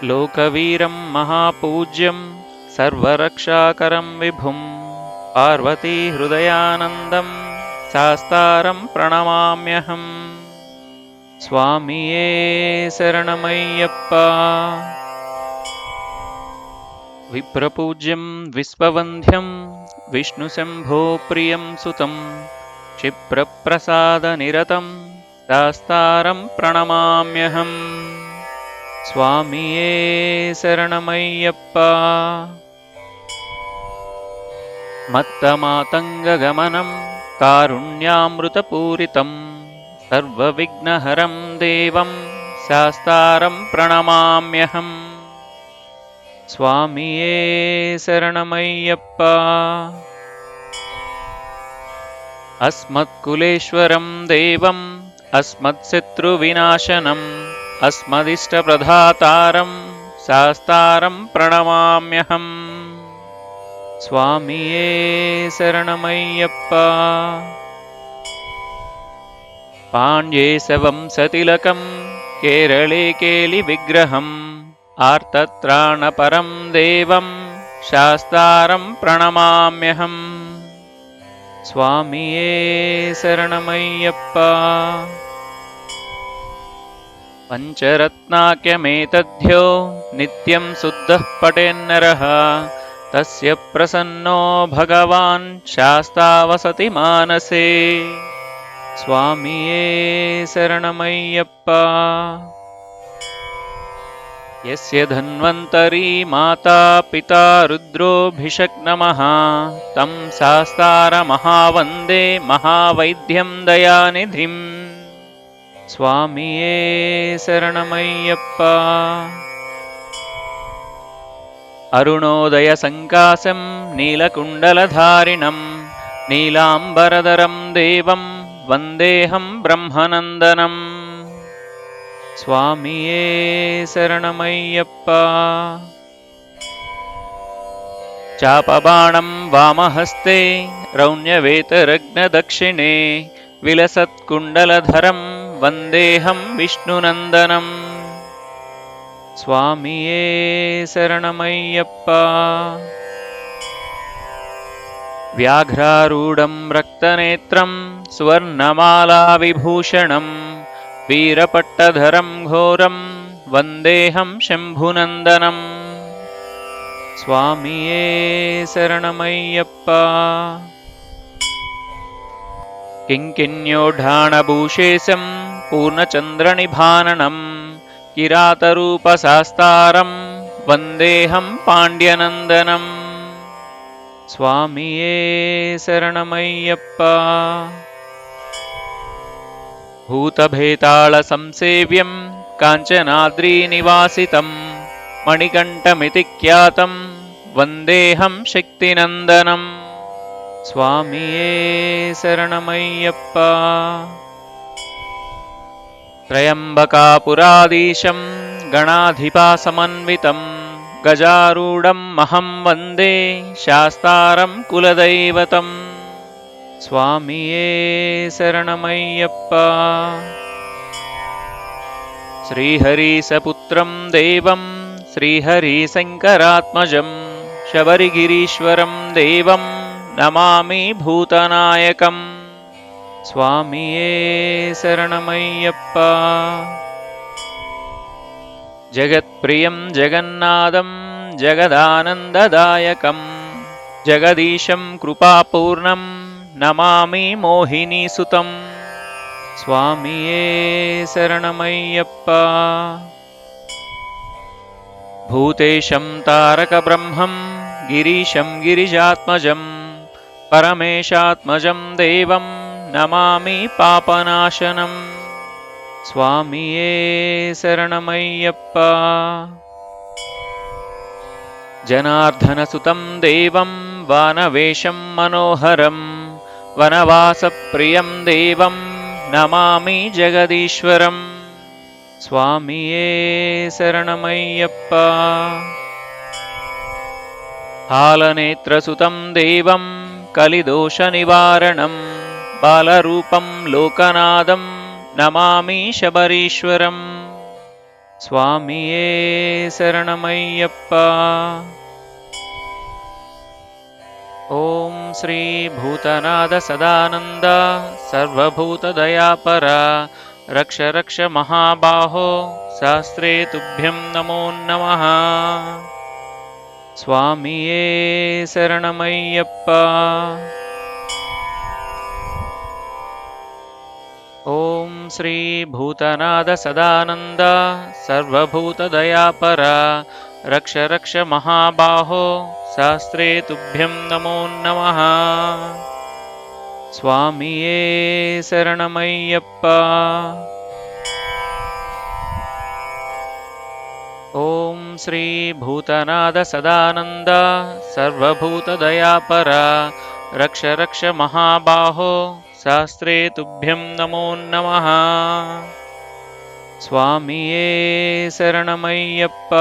लोकवीरं महापूज्यं सर्वरक्षाकरं विभुं पार्वतीहृदयानन्दं शास्तारं प्रणमाम्यहम्। स्वामिये शरणमय्यप्पा। विप्रपूज्यं विश्ववन्ध्यं विष्णुशम्भो प्रियं सुतं क्षिप्रप्रसादनिरतं शास्तारं प्रणमाम्यहम्। स्वामिये शरणमय्यप्पा। मत्तमातङ्गगमनं कारुण्यामृतपूरितं सर्वविघ्नहरं देवं शास्तारं प्रणमाम्यहम्। स्वामिये शरणमय्यप्पा। अस्मत्कुलेश्वरं देवम् अस्मत्शत्रुविनाशनम् अस्मदिष्टप्रदातारं शास्तारं प्रणमाम्यहम्। स्वामिये शरणमय्यप्पा। पाण्ड्येशवंशतिलकं केरळे केलिविग्रहम् आर्तत्राणपरं देवं शास्तारं प्रणमाम्यहम्। स्वामिये शरणमय्यप्पा। पञ्चरत्नाख्यमेतद्यो नित्यं शुद्धः पठेन्नरः तस्य प्रसन्नो भगवान् शास्ता वसति मानसे। स्वामिये शरणमय्यप्पा। यस्य धन्वन्तरी माता पिता रुद्रोऽभिषक्नमः तं शास्तारमहावन्दे महावैद्यं दयानिधिम्। स्वामिये शरणमय्यप्पा। अरुणोदयसङ्काशं नीलकुण्डलधारिणं नीलाम्बरधरं देवं वन्देऽहं ब्रह्मनन्दनम्। स्वामिये शरणमय्यप्पा। चापबाणं वामहस्ते रौण्यवेतरग्नदक्षिणे विलसत्कुण्डलधरं वन्देऽहं विष्णुनन्दनम्। स्वामिये शरणमय्यप्पा। व्याघ्रारूढं रक्तनेत्रं सुवर्णमालाविभूषणं वीरपट्टधरं घोरं वन्देऽहं शम्भुनन्दनम्। स्वामिये शरणमय्यप्पा। किङ्किण्योढाणभूषेशं पूर्णचन्द्रनिभाननं किरातरूपशास्तारं वन्देऽहं पाण्ड्यनन्दनम्। स्वामिये शरणमय्यप्पा। भूतभेतालसंसेव्यं काञ्चनाद्रिनिवासितं मणिकण्ठमिति ख्यातं वन्देऽहं शक्तिनन्दनम्। स्वामिये शरणमय्यप्पा। त्र्यम्बकापुराधीशं गणाधिपासमन्वितं गजारूढं महं वन्दे शास्तारं कुलदैवतम्। स्वामिये शरणमय्यप्पा। श्रीहरिसपुत्रं देवं श्रीहरिशङ्करात्मजं शबरिगिरीश्वरं देवं नमामि भूतनायकम्। स्वामिये शरणमय्यप्पा। जगत्प्रियं जगन्नाथं जगदानन्ददायकं जगदीशं कृपापूर्णं नमामि मोहिनीसुतं। स्वामिये शरणमय्यप्पा। भूतेशं तारकब्रह्मं गिरीशं गिरिजात्मजं परमेशात्मजं देवं नमामि पापनाशनम्। स्वामिये शरणमय्यप्पा। जनार्दनसुतं देवं वानवेशं मनोहरं वनवासप्रियं देवं नमामि जगदीश्वरम्। स्वामिये शरणमय्यप्पा। हालनेत्रसुतं देवं कलिदोषनिवारणं बालरूपं लोकनाथं नमामि शबरीश्वरम्। స్వామియే శరణమయ్యప్ప. ఓం శ్రీ భూతనాథ సదానంద సర్వభూతదయాపర రక్ష రక్ష మహాబాహో శాస్త్రే తుభ్యం నమో నమః. స్వామియే శరణమయ్యప్ప. ఓం శ్రీ భూతనాథ సదానంద సర్వభూతదయాపర రక్ష రక్ష మహాబాహో శాస్త్రే తుభ్యం నమో నమః. స్వామియే శరణమయ్యప్ప. ఓం శ్రీ భూతనాథ సదానంద సర్వభూతదయాపర రక్ష రక్ష మహాబాహో శాస్త్రే తుభ్యం నమో నమః. స్వామియే శరణమయ్యప్ప.